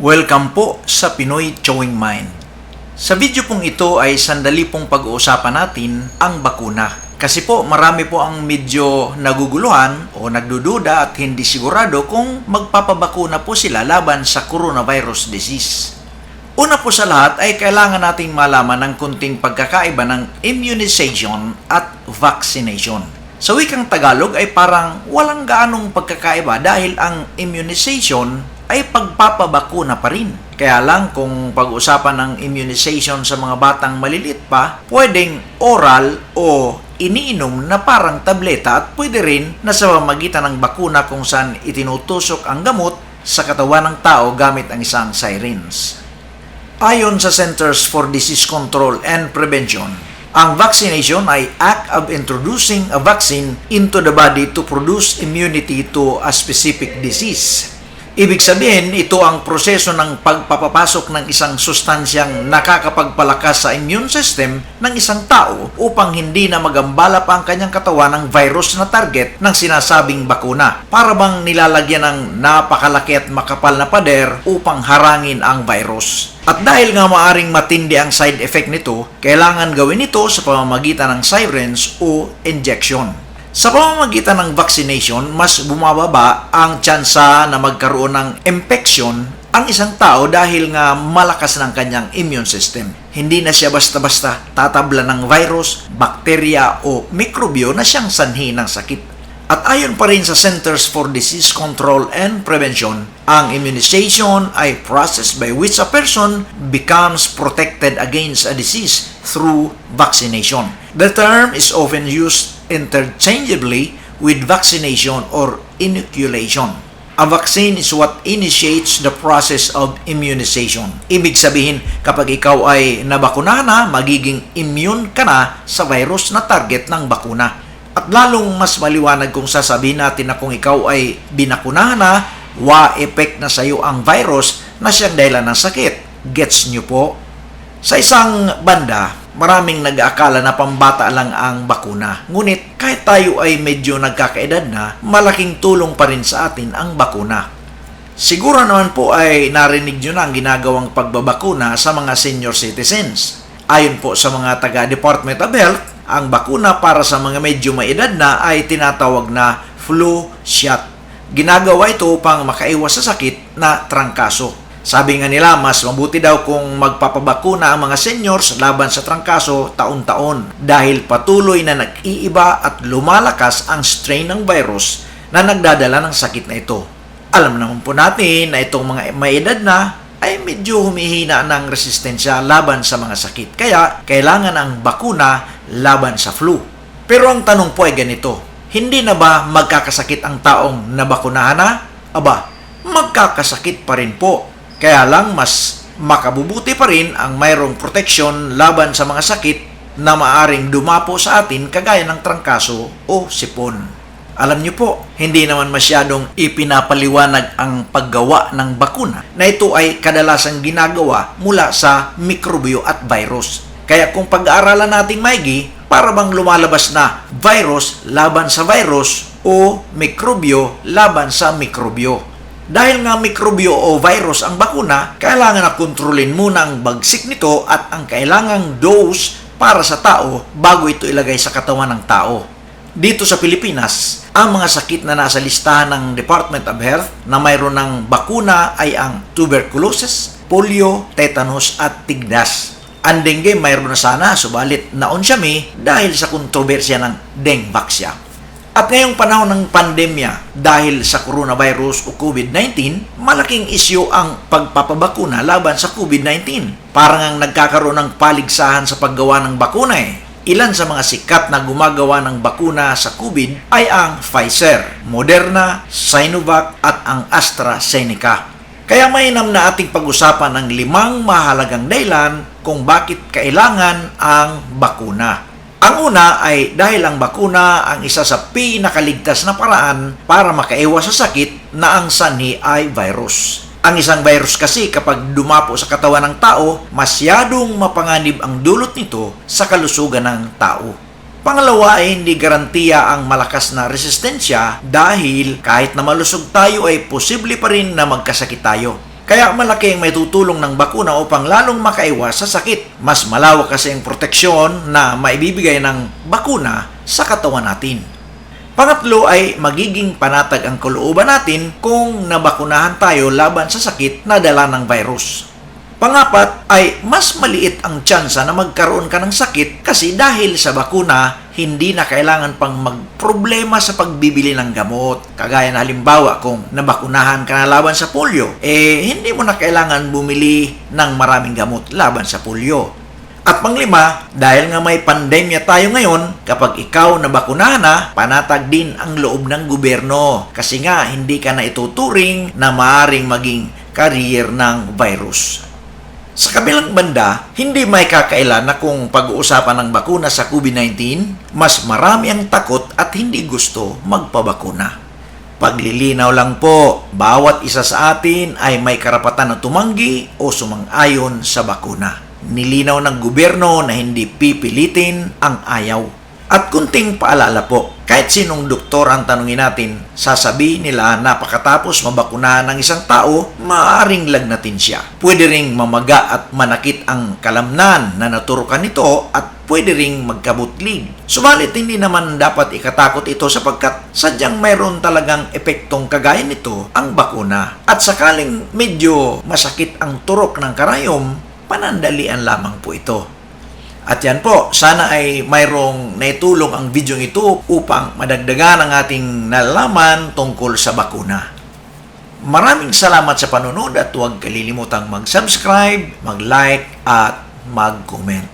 Welcome po sa Pinoy Chewing Mind. Sa video pong ito ay sandali pong pag-uusapan natin ang bakuna. Kasi po marami po ang medyo naguguluhan o nagdududa at hindi sigurado kung magpapabakuna po sila laban sa coronavirus disease. Una po sa lahat ay kailangan nating malaman ng kunting pagkakaiba ng immunization at vaccination. Sa wikang Tagalog ay parang walang gaanong pagkakaiba dahil ang immunization ay pagpapabakuna pa rin. Kaya lang kung pag-usapan ng immunization sa mga batang maliliit pa, pwedeng oral o iniinom na parang tableta at pwede rin na sa pamamagitan ng bakuna kung saan itinutusok ang gamot sa katawan ng tao gamit ang isang syringe. Ayon sa Centers for Disease Control and Prevention, ang vaccination ay act of introducing a vaccine into the body to produce immunity to a specific disease. Ibig sabihin, ito ang proseso ng pagpapapasok ng isang sustansyang nakakapagpalakas sa immune system ng isang tao upang hindi na magambala pa ang kanyang katawan ng virus na target ng sinasabing bakuna. Para bang nilalagyan ng napakalaki at makapal na pader upang harangin ang virus. At dahil nga maaring matindi ang side effect nito, kailangan gawin ito sa pamamagitan ng syringe o injection. Sa pamamagitan ng vaccination, mas bumababa ang tsansa na magkaroon ng infection ang isang tao dahil nga malakas ng kanyang immune system. Hindi na siya basta-basta tatabla ng virus, bakterya o mikrobyo na siyang sanhi ng sakit. At ayon pa rin sa Centers for Disease Control and Prevention, ang immunization ay process by which a person becomes protected against a disease through vaccination. The term is often used interchangeably with vaccination or inoculation. A vaccine is what initiates the process of immunization. Ibig sabihin, kapag ikaw ay nabakunahan na, magiging immune ka na sa virus na target ng bakuna. At lalong mas maliwanag kung sasabihin natin na kung ikaw ay binakunahan na, wa-effect na sa iyo ang virus na siyang dahilan ng sakit. Gets nyo po? Sa isang banda, maraming nag-aakala na pambata lang ang bakuna. Ngunit kahit tayo ay medyo nagkakaedad na, malaking tulong pa rin sa atin ang bakuna. Siguro naman po ay narinig nyo na ang ginagawang pagbabakuna sa mga senior citizens. Ayon po sa mga taga-Department of Health, ang bakuna para sa mga medyo may edad na ay tinatawag na flu shot. Ginagawa ito upang makaiwas sa sakit na trangkaso. Sabi nga nila, mas mabuti daw kung magpapabakuna ang mga seniors laban sa trangkaso taon-taon dahil patuloy na nag-iiba at lumalakas ang strain ng virus na nagdadala ng sakit na ito. Alam naman po natin na itong mga may edad na ay medyo humihina ng resistensya laban sa mga sakit. Kaya, kailangan ang bakuna laban sa flu. Pero ang tanong po ay ganito, hindi na ba magkakasakit ang taong nabakunahan na? Aba, magkakasakit pa rin po. Kaya lang mas makabubuti pa rin ang mayroong proteksyon laban sa mga sakit na maaring dumapo sa atin kagaya ng trangkaso o sipon. Alam niyo po, hindi naman masyadong ipinapaliwanag ang paggawa ng bakuna na ito ay kadalasang ginagawa mula sa mikrobyo at virus. Kaya kung pag-aaralan nating maigi, para bang lumalabas na virus laban sa virus o mikrobyo laban sa mikrobyo. Dahil nga mikrobyo o virus ang bakuna, kailangan na kontrolin muna ang bagsik nito at ang kailangang dose para sa tao bago ito ilagay sa katawan ng tao. Dito sa Pilipinas, ang mga sakit na nasa listahan ng Department of Health na mayroon ng bakuna ay ang tuberculosis, polio, tetanus at tigdas. Ang dengue mayroon na sana, subalit naon siya dahil sa kontrobersya ng dengvaxia. At ngayong panahon ng pandemya, dahil sa coronavirus o COVID-19, malaking isyu ang pagpapabakuna laban sa COVID-19. Parang ang nagkakaroon ng paligsahan sa paggawa ng bakuna Ilan sa mga sikat na gumagawa ng bakuna sa COVID ay ang Pfizer, Moderna, Sinovac at ang AstraZeneca. Kaya mainam na ating pag-usapan ang 5 mahalagang dahilan kung bakit kailangan ang bakuna. Ang una ay dahil ang bakuna ang isa sa pinakaligtas na paraan para makaiwas sa sakit na ang sanhi ay virus. Ang isang virus kasi kapag dumapo sa katawan ng tao, masyadong mapanganib ang dulot nito sa kalusugan ng tao. Pangalawa ay hindi garantiya ang malakas na resistensya dahil kahit na malusog tayo ay posible pa rin na magkasakit tayo. Kaya malaki ang may tutulong ng bakuna upang lalong makaiwas sa sakit. Mas malawak kasi ang proteksyon na maibibigay ng bakuna sa katawan natin. Pangatlo ay magiging panatag ang kalooban natin kung nabakunahan tayo laban sa sakit na dala ng virus. Pangapat ay mas maliit ang tsansa na magkaroon ka ng sakit kasi dahil sa bakuna, hindi na kailangan pang magproblema sa pagbibili ng gamot. Kagaya na halimbawa kung nabakunahan ka na laban sa polio, hindi mo na kailangan bumili ng maraming gamot laban sa polio. At panglima, dahil nga may pandemya tayo ngayon, kapag ikaw nabakunahan na, panatag din ang loob ng gobyerno. Kasi nga, hindi ka na ituturing na maaring maging carrier ng virus. Sa kabilang banda, hindi may kakaila na kung pag-uusapan ng bakuna sa COVID-19, mas marami ang takot at hindi gusto magpabakuna. Paglilinaw lang po, bawat isa sa atin ay may karapatan na tumanggi o sumang-ayon sa bakuna. Nilinaw ng gobyerno na hindi pipilitin ang ayaw. At kunting paalala po, kahit sinong doktor ang tanungin natin, sasabihin nila na pagkatapos mabakunahan ng isang tao, maaaring lagnatin siya. Pwede ring mamaga at manakit ang kalamnan na naturukan nito at pwede ring magkabutlig. Subalit hindi naman dapat ikatakot ito sapagkat sadyang mayroon talagang epektong kagaya nito ang bakuna. At sakaling medyo masakit ang turok ng karayom, panandalian lamang po ito. At yan po, sana ay mayroong naitulong ang video ito upang madagdagan ang ating nalalaman tungkol sa bakuna. Maraming salamat sa panonood at huwag kalilimutang mag-subscribe, mag-like at mag-comment.